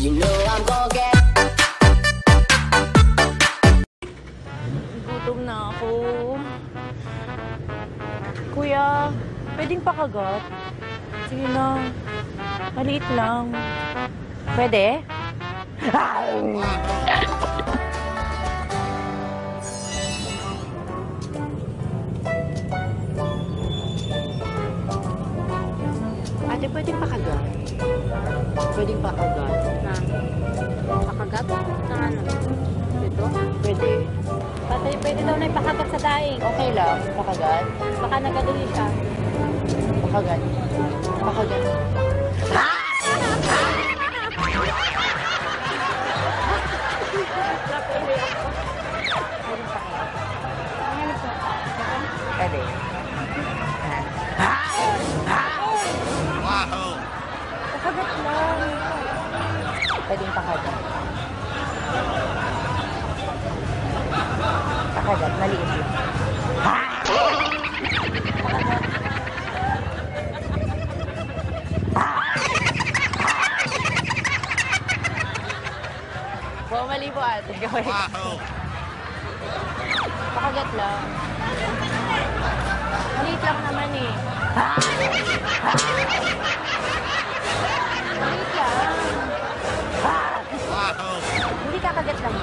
You know I'm gonna get. Gutom na ako. Kuya, pwedeng pakagat? Sige na. Maliit lang. Pwede? Ate, pwedeng pakagat? Pwedeng pakagat? Na pakagat? Na ano? Dito? Pwede. Pwede daw na ipakagat sa daing. Okay lang. Pakagat? Baka nagadali siya. Pakagat. Pakagat. Pwede. Pakagat lang. Pwedeng pakagat. Pakagat, maliit lang. Mali po ate. Pakagat lang. Maliit lang naman eh. Maliit lang. Hindi kakagat lang.